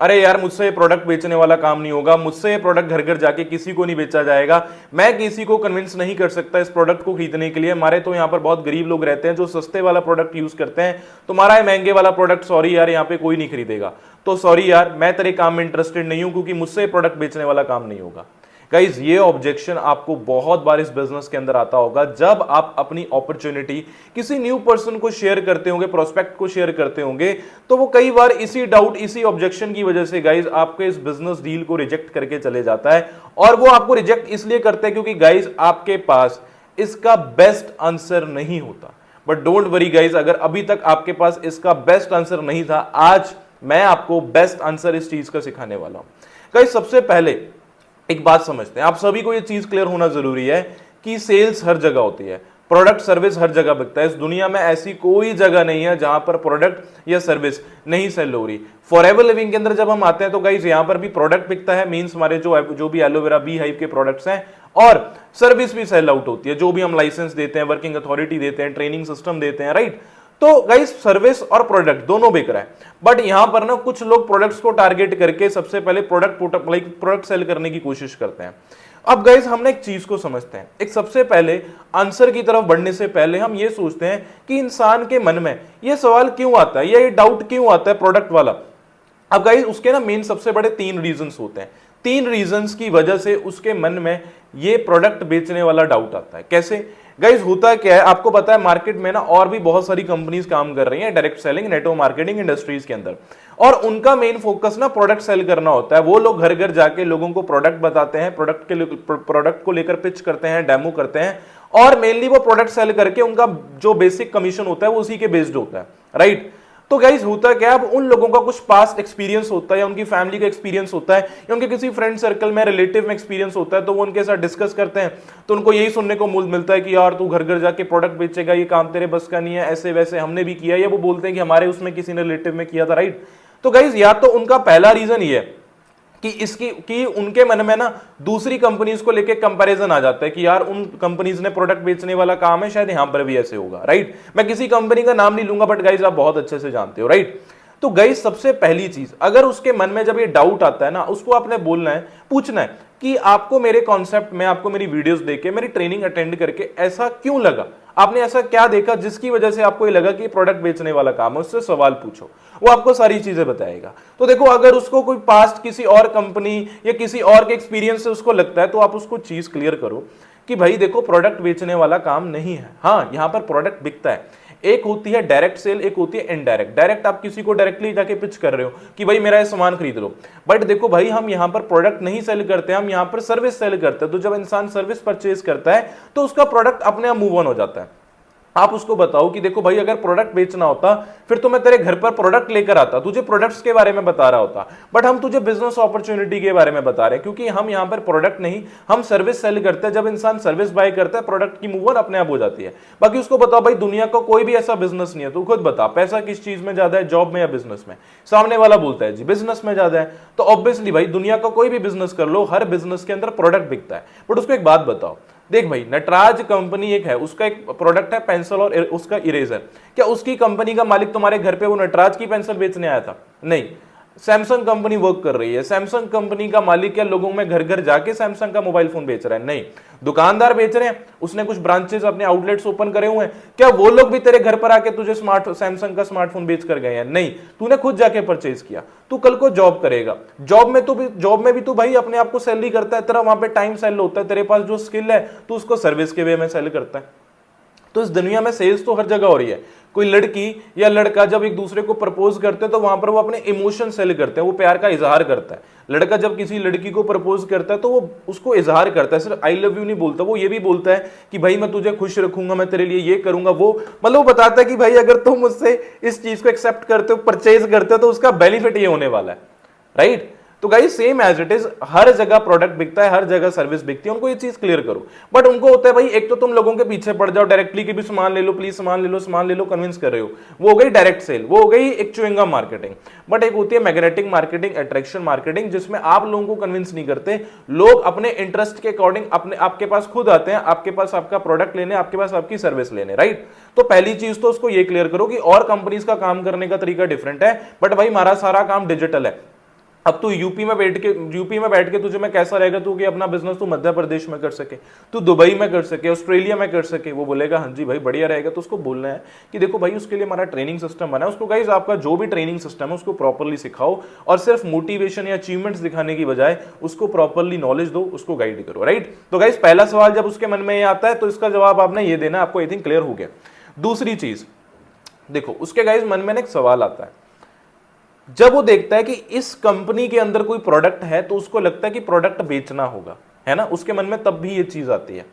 अरे यार मुझसे ये प्रोडक्ट बेचने वाला काम नहीं होगा, मुझसे ये प्रोडक्ट घर घर जाके किसी को नहीं बेचा जाएगा, मैं किसी को कन्विंस नहीं कर सकता इस प्रोडक्ट को खरीदने के लिए, हमारे तो यहाँ पर बहुत गरीब लोग रहते हैं जो सस्ते वाला प्रोडक्ट यूज करते हैं, तुम्हारा ये महंगे वाला प्रोडक्ट सॉरी यार यहाँ पे कोई नहीं खरीदेगा, तो सॉरी यार मैं तेरे काम में इंटरेस्टेड नहीं हूं क्योंकि मुझसे ये प्रोडक्ट बेचने वाला काम नहीं होगा। गाइज ये ऑब्जेक्शन आपको बहुत बार इस बिजनेस के अंदर आता होगा जब आप अपनी अपॉर्चुनिटी किसी न्यू पर्सन को शेयर करते होंगे, प्रोस्पेक्ट को शेयर करते होंगे, तो वो कई बार इसी डाउट इसी ऑब्जेक्शन की वजह से गाइज आपके इस बिजनेस डील को रिजेक्ट करके चले जाता है। और वो आपको रिजेक्ट इसलिए करते हैं क्योंकि गाइज आपके पास इसका बेस्ट आंसर नहीं होता। बट डोंट वरी गाइज, अगर अभी तक आपके पास इसका बेस्ट आंसर नहीं था, आज मैं आपको बेस्ट आंसर इस चीज का सिखाने वाला हूं। गाइज सबसे पहले एक बात समझते हैं, आप सभी को यह चीज क्लियर होना जरूरी है कि सेल्स हर जगह होती है, प्रोडक्ट सर्विस हर जगह बिकता है। इस दुनिया में ऐसी कोई जगह नहीं है जहां पर प्रोडक्ट या सर्विस नहीं सेल हो रही। फॉरएवर लिविंग के अंदर जब हम आते हैं तो गाइस यहां पर भी प्रोडक्ट बिकता है, मींस हमारे जो भी एलोवेरा बी हाइव के प्रोडक्ट्स हैं, और सर्विस भी सेल आउट होती है, जो भी हम लाइसेंस देते हैं, वर्किंग अथॉरिटी देते हैं, ट्रेनिंग सिस्टम देते हैं, राइट। तो गाइस सर्विस और प्रोडक्ट दोनों बिक रहा है। बट यहां पर ना कुछ लोग प्रोडक्ट्स को टारगेट करके सबसे पहले प्रोडक्ट सेल करने की कोशिश करते हैं। अब गाइस हमने एक चीज को समझते हैं, एक सबसे पहले आंसर की तरफ बढ़ने से पहले हम ये सोचते हैं कि इंसान के मन में ये सवाल क्यों आता है, ये डाउट क्यों आता है प्रोडक्ट वाला। अब गाइस उसके ना मेन सबसे बड़े 3 रीजंस होते हैं। 3 रीजंस की वजह से उसके मन में ये प्रोडक्ट बेचने वाला डाउट आता है। कैसे गाइस होता क्या है, आपको पता है मार्केट में ना और भी बहुत सारी कंपनीज काम कर रही हैं direct selling, network marketing industries के अंदर, और उनका मेन फोकस ना प्रोडक्ट सेल करना होता है। वो लोग घर घर जाके लोगों को प्रोडक्ट बताते हैं, प्रोडक्ट को लेकर पिच करते हैं, डेमो करते हैं, और मेनली वो प्रोडक्ट सेल करके उनका जो बेसिक कमीशन होता है वो उसी के बेस्ड होता है, राइट। तो गाइस होता क्या है, अब उन लोगों का कुछ पास्ट एक्सपीरियंस होता है, या उनकी फैमिली का एक्सपीरियंस होता है, या उनके किसी फ्रेंड सर्कल में, रिलेटिव में एक्सपीरियंस होता है, तो वो उनके साथ डिस्कस करते हैं, तो उनको यही सुनने को मिलता है कि यार तू घर घर जाके प्रोडक्ट बेचेगा, ये काम तेरे बस का नहीं है, ऐसे वैसे हमने भी किया, या वो बोलते हैं कि हमारे उसमें किसी ने रिलेटिव में किया था, राइट। तो गाइस या तो उनका पहला रीजन ये है कि उनके मन में ना दूसरी कंपनीज को लेके कंपैरिजन आ जाता है कि यार उन कंपनीज ने प्रोडक्ट बेचने वाला काम है, शायद यहां पर भी ऐसे होगा, राइट। मैं किसी कंपनी का नाम नहीं लूंगा, बट गाइस आप बहुत अच्छे से जानते हो, राइट। तो गाइस सबसे पहली चीज, अगर उसके मन में जब ये डाउट आता है ना, उसको आपने बोलना है, पूछना है कि आपको मेरे कॉन्सेप्ट में, आपको मेरी वीडियोस देख, मेरी ट्रेनिंग अटेंड करके ऐसा क्यों लगा, आपने ऐसा क्या देखा जिसकी वजह से आपको ये लगा कि प्रोडक्ट बेचने वाला काम है। उससे सवाल पूछो, वो आपको सारी चीजें बताएगा। तो देखो अगर उसको कोई पास्ट किसी और कंपनी या किसी और के एक्सपीरियंस से उसको लगता है, तो आप उसको चीज क्लियर करो कि भाई देखो प्रोडक्ट बेचने वाला काम नहीं है, हाँ यहां पर प्रोडक्ट बिकता है। एक होती है डायरेक्ट सेल, एक होती है इनडायरेक्ट। डायरेक्ट आप किसी को डायरेक्टली जाके पिच कर रहे हो कि भाई मेरा ये सामान खरीद लो, बट देखो भाई हम यहां पर प्रोडक्ट नहीं सेल करते, हम यहां पर सर्विस सेल करते हैं। तो जब इंसान सर्विस परचेज करता है तो उसका प्रोडक्ट अपने आप मूव ऑन हो जाता है। आप उसको बताओ कि देखो भाई अगर प्रोडक्ट बेचना होता फिर तो मैं तेरे घर पर प्रोडक्ट लेकर आता, तुझे प्रोडक्ट्स के बारे में बता रहा होता, बट हम तुझे बिजनेस अपॉर्चुनिटी के बारे में बता रहे हैं, क्योंकि हम यहां पर प्रोडक्ट नहीं, हम सर्विस सेल करते हैं। जब इंसान सर्विस बाय करता है, प्रोडक्ट की मूव ऑन अपने आप हो जाती है। बाकी उसको बताओ भाई दुनिया का कोई भी ऐसा बिजनेस नहीं है, तू खुद बता पैसा किस चीज में ज्यादा है, जॉब में या बिजनेस में। सामने वाला बोलता है जी बिजनेस में ज्यादा है, तो ऑब्वियसली भाई दुनिया का कोई भी बिजनेस कर लो, हर बिजनेस के अंदर प्रोडक्ट बिकता है। बट उसको एक बात बताओ, देख भाई नटराज कंपनी एक है, उसका एक प्रोडक्ट है पेंसिल और उसका इरेजर, क्या उसकी कंपनी का मालिक तुम्हारे घर पे वो नटराज की पेंसिल बेचने आया था? नहीं। सैमसंग कंपनी वर्क कर रही है, सैमसंग कंपनी का मालिक क्या लोगों में घर घर जाके सैमसंग का मोबाइल फोन बेच रहा है? नहीं। दुकानदार बेच रहे हैं, उसने कुछ ब्रांचेस अपने आउटलेट्स ओपन करे हुए हैं, क्या वो लोग भी तेरे घर पर आके तुझे सैमसंग का स्मार्टफोन बेच कर गए हैं? नहीं, तूने खुद जाके परचेज किया। तू कल को जॉब करेगा, जॉब में भी तू भाई अपने आप को सैलरी करता है, तेरा वहां पे टाइम सेल होता है, तेरे पास जो स्किल है तू उसको सर्विस के वे में सेल करता है। तो इस दुनिया में सेल्स तो हर जगह हो रही है। कोई लड़की या लड़का जब एक दूसरे को प्रपोज करते हैं तो वहां पर वो अपने इमोशन सेल करते हैं, वो प्यार का इजहार करता है। लड़का जब किसी लड़की को प्रपोज करता है तो वो उसको इजहार करता है, सिर्फ आई लव यू नहीं बोलता, वो ये भी बोलता है कि भाई मैं तुझे खुश रखूंगा, मैं तेरे लिए ये करूंगा, वो मतलब वो बताता है कि भाई अगर तुम मुझसे इस चीज को एक्सेप्ट करते हो, परचेज करते हो, तो उसका बेनिफिट ये होने वाला है, राइट। तो guys same as it is, हर जगह प्रोडक्ट बिकता है, हर जगह सर्विस बिकती है, उनको ये चीज क्लियर करो। बट उनको होता है भाई एक तो तुम लोगों के पीछे पड़ जाओ डायरेक्टली कि भी सामान ले लो प्लीज, सामान ले लो, सामान ले लो, कन्विंस कर रहे हो, वो हो गई डायरेक्ट सेल, वो हो गई एक च्युइंगम मार्केटिंग। बट एक होती है मैग्नेटिक मार्केटिंग, अट्रैक्शन मार्केटिंग, जिसमें आप लोगों को कन्विंस नहीं करते, लोग अपने इंटरेस्ट के अकॉर्डिंग अपने आपके पास खुद आते हैं, आपके पास आपका प्रोडक्ट लेने, आपके पास आपकी सर्विस लेने, राइट। तो पहली चीज तो उसको ये क्लियर करो कि और कंपनीज का काम करने का तरीका डिफरेंट है, बट भाई हमारा सारा काम डिजिटल है, अब तू यूपी में बैठ के तुझे मैं कैसा रहेगा तू कि अपना बिजनेस तू मध्य प्रदेश में कर सके, तू दुबई में कर सके, ऑस्ट्रेलिया में कर सके, वो बोलेगा हाँ जी भाई बढ़िया रहेगा। तो उसको बोलना है कि देखो भाई उसके लिए हमारा ट्रेनिंग सिस्टम बना है, उसको गाइस आपका जो भी ट्रेनिंग सिस्टम है उसको प्रॉपरली सिखाओ और सिर्फ मोटिवेशन या अचीवमेंट्स दिखाने की बजाय उसको प्रॉपरली नॉलेज दो, उसको गाइड करो, राइट। तो गाइस पहला सवाल जब उसके मन में ये आता है तो इसका जवाब आपने ये देना, आपको आई थिंक क्लियर हो गया। दूसरी चीज देखो, उसके गाइस मन में एक सवाल आता है, जब वो देखता है कि इस कंपनी के अंदर कोई प्रोडक्ट है तो उसको लगता है कि प्रोडक्ट बेचना होगा, है ना, उसके मन में तब भी ये चीज आती है।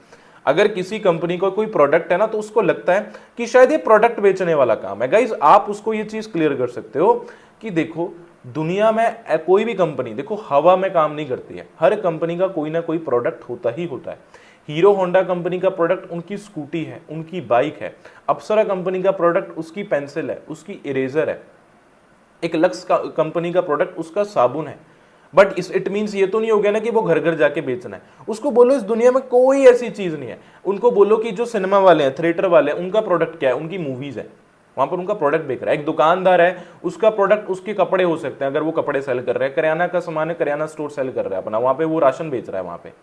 अगर किसी कंपनी का कोई प्रोडक्ट है ना तो उसको लगता है कि शायद ये प्रोडक्ट बेचने वाला काम है। गाइज आप उसको ये चीज क्लियर कर सकते हो कि देखो दुनिया में कोई भी कंपनी देखो हवा में काम नहीं करती है, हर कंपनी का कोई ना कोई प्रोडक्ट होता ही होता है। हीरो होंडा कंपनी का प्रोडक्ट उनकी स्कूटी है, उनकी बाइक है। अप्सरा कंपनी का प्रोडक्ट उसकी पेंसिल है, उसकी इरेजर है। एक लक्स कंपनी का प्रोडक्ट उसका साबुन है। बट इट मींस ये तो नहीं हो गया ना कि वो घर घर जाके बेचना है। उसको बोलो इस दुनिया में कोई ऐसी चीज नहीं है। उनको बोलो कि जो सिनेमा वाले हैं, थिएटर वाले हैं, उनका प्रोडक्ट क्या है, उनकी मूवीज है, वहां पर उनका प्रोडक्ट बिक रहा है। एक दुकानदार है, उसका प्रोडक्ट उसके कपड़े हो सकते हैं, अगर वो कपड़े सेल कर रहे हैं। किराना का सामान है, किराना स्टोर सेल कर रहा है अपना, वहां पे वो राशन बेच रहा है। वहां पे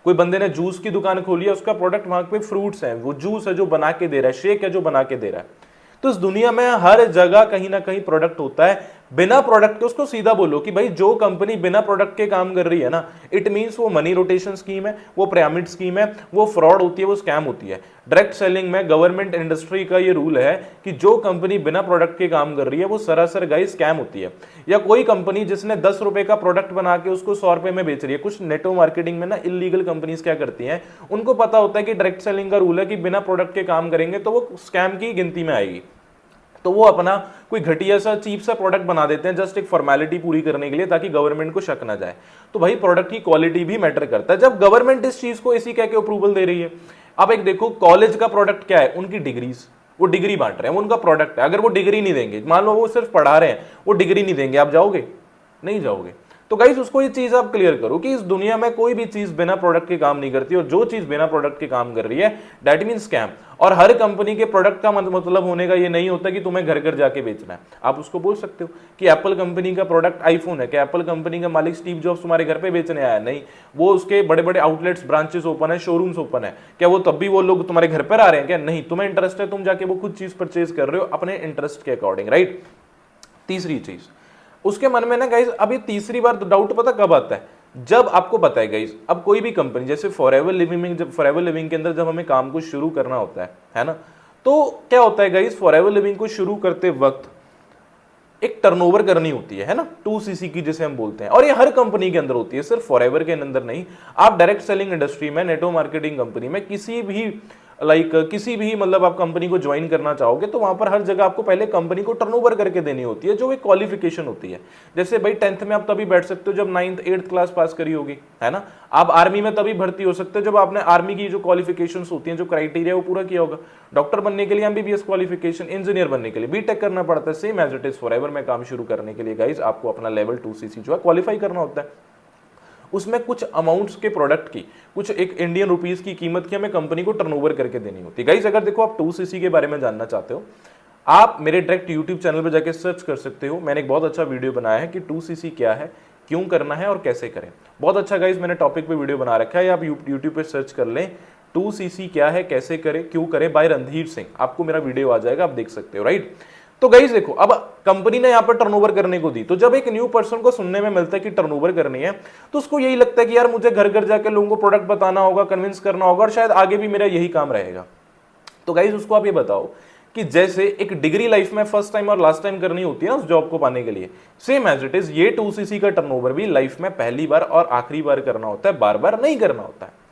कोई बंदे ने जूस की दुकान खोली है, उसका प्रोडक्ट वहां पे फ्रूट्स है, वो जूस है जो बना के दे रहा है, शेक है जो बना के दे रहा है। तो इस दुनिया में हर जगह कहीं ना कहीं प्रोडक्ट होता है। बिना प्रोडक्ट के उसको सीधा बोलो कि भाई जो कंपनी बिना प्रोडक्ट के काम कर रही है ना, इट मींस वो मनी रोटेशन स्कीम है, वो पिरामिड स्कीम है, वो फ्रॉड होती है, वो स्कैम होती है। डायरेक्ट सेलिंग में गवर्नमेंट इंडस्ट्री का ये रूल है कि जो कंपनी बिना प्रोडक्ट के काम कर रही है वो सरासर गाइस स्कैम होती है। या कोई कंपनी जिसने 10 रुपए का प्रोडक्ट बना के उसको 100 रुपए में बेच रही है। कुछ नेटो मार्केटिंग में ना इलीगल कंपनीज क्या करती हैं, उनको पता होता है कि डायरेक्ट सेलिंग का रूल है कि बिना प्रोडक्ट के काम करेंगे तो वो स्कैम की गिनती में आएगी। तो वो अपना कोई घटिया सा चीप सा प्रोडक्ट बना देते हैं जस्ट एक फॉर्मेलिटी पूरी करने के लिए, ताकि गवर्नमेंट को शक ना जाए। तो भाई प्रोडक्ट की क्वालिटी भी मैटर करता है। जब गवर्नमेंट इस चीज को ऐसी कह के अप्रूवल दे रही है, अब एक देखो कॉलेज का प्रोडक्ट क्या है, उनकी डिग्रीज, वो डिग्री बांट रहे हैं, वो उनका प्रोडक्ट है। अगर वो डिग्री नहीं देंगे, मान लो वो सिर्फ पढ़ा रहे हैं, वो डिग्री नहीं देंगे, आप जाओगे? नहीं जाओगे। तो गाइस उसको ये चीज आप क्लियर करो कि इस दुनिया में कोई भी चीज बिना प्रोडक्ट के काम नहीं करती, और जो चीज बिना प्रोडक्ट के काम कर रही है दैट मीन स्कैम। और हर कंपनी के प्रोडक्ट का मतलब होने का ये नहीं होता कि तुम्हें घर घर जाके बेचना है। आप उसको बोल सकते हो कि एप्पल कंपनी का प्रोडक्ट आईफोन है, क्या एप्पल कंपनी का मालिक स्टीव जॉब्स तुम्हारे घर पे बेचने आया? नहीं, वो उसके बड़े बड़े आउटलेट्स, ब्रांचेस ओपन है, शोरूम्स ओपन है, क्या वो तब भी वो लोग तुम्हारे घर पर आ रहे हैं क्या? नहीं, तुम्हें इंटरेस्ट है, तुम जाके वो खुद चीज परचेज कर रहे हो अपने इंटरेस्ट के अकॉर्डिंग, राइट। तीसरी चीज उसके मन में ना गाइज, अब ये तीसरी बार डाउट पता कब आता है, जब आपको पता है गाइज, अब कोई भी कंपनी जैसे फॉरएवर लिविंग में, जब फॉरएवर लिविंग के अंदर जब हमें काम को शुरू करना होता है ना, तो क्या होता है गाइज, फॉरएवर लिविंग को शुरू करते वक्त एक टर्नओवर करनी होती है ना, 2cc की जिसे हम बोलते हैं। और ये हर कंपनी के अंदर होती है, सिर्फ फॉरएवर के अंदर नहीं। आप डायरेक्ट सेलिंग इंडस्ट्री में, नेटो मार्केटिंग कंपनी में, किसी भी किसी भी मतलब आप कंपनी को ज्वाइन करना चाहोगे तो वहां पर हर जगह आपको पहले कंपनी को टर्नओवर करके देनी होती है, जो एक क्वालिफिकेशन होती है। जैसे भाई 10th में आप तभी बैठ सकते हो जब 9th 8th क्लास पास करी होगी, है ना। आप आर्मी में तभी भर्ती हो सकते हो जब आपने आर्मी की जो क्वालिफिकेशंस होती हैं, जो क्राइटेरिया वो पूरा किया होगा। डॉक्टर बनने के लिए एमबीबीएस क्वालिफिकेशन, इंजीनियर बनने के लिए बीटेक करना पड़ता है। Same as it is forever में काम शुरू करने के लिए गाइज आपको अपना लेवल 2cc जो है क्वालिफाई करना होता है। उसमें कुछ अमाउंट्स के प्रोडक्ट की, कुछ एक इंडियन रुपीस की कीमत की हमें कंपनी को टर्नओवर करके देनी होती है। गाइस अगर देखो आप 2cc के बारे में जानना चाहते हो, आप मेरे डायरेक्ट यूट्यूब चैनल पर जाके सर्च कर सकते हो। मैंने एक बहुत अच्छा वीडियो बनाया है कि 2cc क्या है, क्यों करना है और कैसे करें। बहुत अच्छा गाइस मैंने टॉपिक पे वीडियो बना रखा है, आप यूट्यूब पे सर्च कर लें 2cc क्या है, कैसे करें, क्यों करें, बाय रणधीर सिंह, आपको मेरा वीडियो आ जाएगा, आप देख सकते हो, राइट। तो गाइस देखो, अब कंपनी ने यहां पर टर्नओवर करने को दी, तो जब एक न्यू पर्सन को सुनने में मिलता है कि टर्नओवर करनी है, तो उसको यही लगता है कि यार मुझे घर घर जाकर लोगों को प्रोडक्ट बताना होगा, कन्विंस करना होगा, और शायद आगे भी मेरा यही काम रहेगा। तो गाइस उसको आप ये बताओ कि जैसे एक डिग्री लाइफ में फर्स्ट टाइम और लास्ट टाइम करनी होती है ना उस जॉब को पाने के लिए, सेम एज इट इज ये 2cc का टर्नओवर भी लाइफ में पहली बार और आखिरी बार करना होता है, बार बार नहीं करना होता है।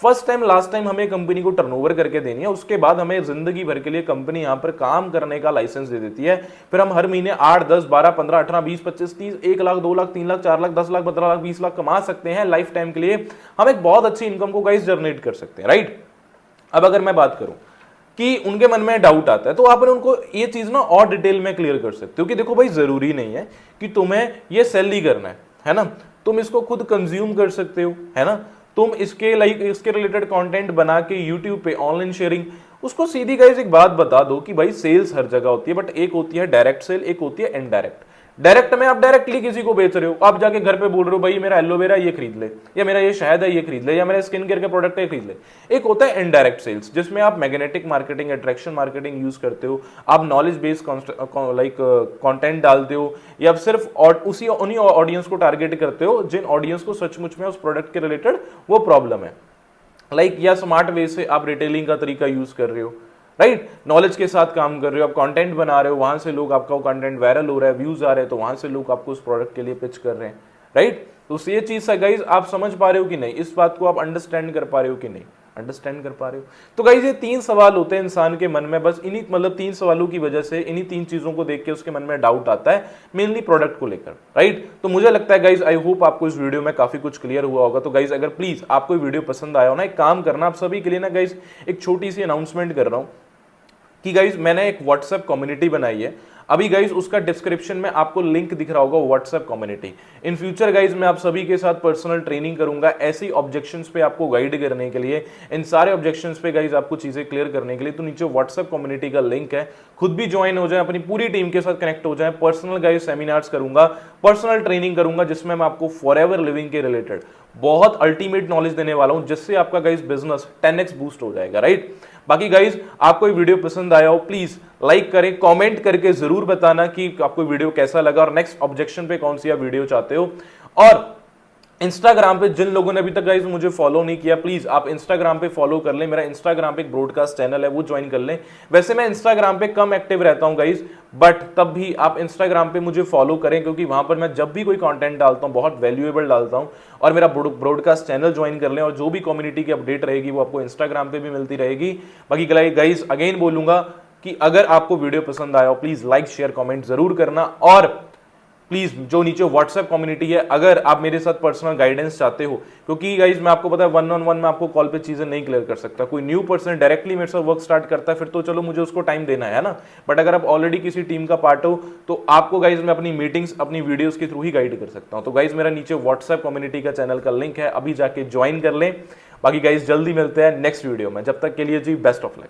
फर्स्ट टाइम लास्ट टाइम हमें कंपनी को टर्नओवर करके देनी है, उसके बाद हमें जिंदगी भर के लिए कंपनी यहां पर काम करने का लाइसेंस दे देती है। फिर हम हर महीने 8 10 12 15 18 20 25 30 1 लाख 2 लाख 3 लाख 4 लाख 10 लाख 15 लाख 20 लाख कमा सकते हैं लाइफ टाइम के लिए। हम एक बहुत अच्छी इनकम को गाइस जनरेट कर सकते हैं, राइट। अब अगर मैं बात करूं कि उनके मन में डाउट आता है, तो आप उनको ये चीज ना और डिटेल में क्लियर कर सकते हो कि देखो भाई जरूरी नहीं है कि तुम्हें ये सेल ही करना है ना, तुम इसको खुद कंज्यूम कर सकते हो, है ना। तुम इसके इसके रिलेटेड कंटेंट बना के यूट्यूब पे ऑनलाइन शेयरिंग, उसको सीधी गाइस एक बात बता दो कि भाई सेल्स हर जगह होती है, बट एक होती है डायरेक्ट सेल, एक होती है इनडायरेक्ट। डायरेक्ट में आप डायरेक्टली किसी को बेच रहे हो, आप जाके घर पे बोल रहे हो भाई मेरा एलोवेरा ये खरीद ले, या मेरा ये शहद है ये खरीद ले, या मेरा स्किन केयर के प्रोडक्ट है ये खरीद ले। एक होता है इनडायरेक्ट सेल्स, जिसमें आप magnetic marketing, attraction marketing use करते हो, आप नॉलेज बेस्ड लाइक कंटेंट डालते हो, या आप सिर्फ उसी उन्हीं ऑडियंस को टारगेट करते हो जिन ऑडियंस को सचमुच में उस प्रोडक्ट के रिलेटेड वो प्रॉब्लम है। लाइक या स्मार्ट वे से आप रिटेलिंग का तरीका यूज कर रहे हो, राइट, नॉलेज के साथ काम कर रहे हो, आप कंटेंट बना रहे हो, वहां से लोग आपका कंटेंट वायरल हो रहा है, व्यूज आ रहे हैं, तो वहां से लोग आपको उस प्रोडक्ट के लिए पिच कर रहे हैं, राइट। तो ये चीज है गाइज, आप समझ पा रहे हो कि नहीं, इस बात को आप अंडरस्टैंड कर पा रहे हो कि नहीं, अंडरस्टैंड कर पा रहे हो। तो गाइज ये 3 सवाल होते हैं इंसान के मन में, बस इन्हीं मतलब 3 सवालों की वजह से, इन्हीं 3 चीजों को देख के उसके मन में डाउट आता है, मेनली प्रोडक्ट को लेकर, राइट। तो मुझे लगता है गाइज, आई होप आपको इस वीडियो में काफी कुछ क्लियर हुआ होगा। तो गाइज अगर प्लीज आपको वीडियो पसंद आया हो ना, एक काम करना, आप सभी के लिए ना गाइज एक छोटी सी अनाउंसमेंट कर रहा हूं कि गाइज मैंने एक व्हाट्सएप कम्युनिटी बनाई है अभी गाइज, उसका डिस्क्रिप्शन में आपको लिंक दिख रहा होगा, WhatsApp community. In future guys मैं आप सभी के साथ पर्सनल ट्रेनिंग करूंगा, ऐसी ऑब्जेक्शंस पे आपको गाइड करने के लिए, इन सारे ऑब्जेक्शंस पे गाइज आपको चीजें क्लियर करने के लिए। तो नीचे व्हाट्सएप कम्युनिटी का लिंक है, खुद भी ज्वाइन हो जाए, अपनी पूरी टीम के साथ कनेक्ट हो जाए। पर्सनल गाइज सेमिनार्स करूंगा, पर्सनल ट्रेनिंग करूंगा, जिसमें मैं आपको फॉरएवर लिविंग के रिलेटेड बहुत अल्टीमेट नॉलेज देने वाला हूं, जिससे आपका गाइज बिजनेस 10x बूस्ट हो जाएगा, राइट। बाकी गाइज आपको ये वीडियो पसंद आया हो, प्लीज लाइक करें, कमेंट करके जरूर बताना कि आपको वीडियो कैसा लगा और नेक्स्ट ऑब्जेक्शन पे कौन सी आप वीडियो चाहते हो। और इंस्टाग्राम पे जिन लोगों ने अभी तक गाइज मुझे फॉलो नहीं किया, प्लीज आप इंस्टाग्राम पे फॉलो कर लें, मेरा इंस्टाग्राम पे एक ब्रॉडकास्ट चैनल है, वो ज्वाइन कर लें। वैसे मैं इंस्टाग्राम पे कम एक्टिव रहता हूं गाइज, बट तब भी आप इंस्टाग्राम पे मुझे फॉलो करें, क्योंकि वहां पर मैं जब भी कोई कंटेंट डालता हूं बहुत वैल्यूएबल डालता हूं। और मेरा ब्रॉडकास्ट चैनल ज्वाइन कर लें, और जो भी कम्युनिटी की अपडेट रहेगी वो आपको इंस्टाग्राम पे भी मिलती रहेगी। बाकी गाइज अगेन बोलूंगा कि अगर आपको वीडियो पसंद आया हो, प्लीज लाइक शेयर कमेंट जरूर करना, और प्लीज जो नीचे व्हाट्सएप कम्युनिटी है, अगर आप मेरे साथ पर्सनल गाइडेंस चाहते हो, क्योंकि गाइज मैं आपको पता है 1-on-1 में आपको कॉल पे चीजें नहीं क्लियर कर सकता। कोई न्यू पर्सन डायरेक्टली मेरे साथ वर्क स्टार्ट करता है, फिर तो चलो मुझे उसको टाइम देना है ना, बट अगर आप ऑलरेडी किसी टीम का पार्ट हो तो आपको गाइज मैं अपनी मीटिंग्स अपनी वीडियोस के थ्रू ही गाइड कर सकता हूं। तो गाइज मेरा नीचे व्हाट्सएप कम्युनिटी का चैनल का लिंक है, अभी जाके ज्वाइन कर लें। बाकी गाइज जल्दी मिलते हैं नेक्स्ट वीडियो में, जब तक के लिए जी बेस्ट ऑफ लक।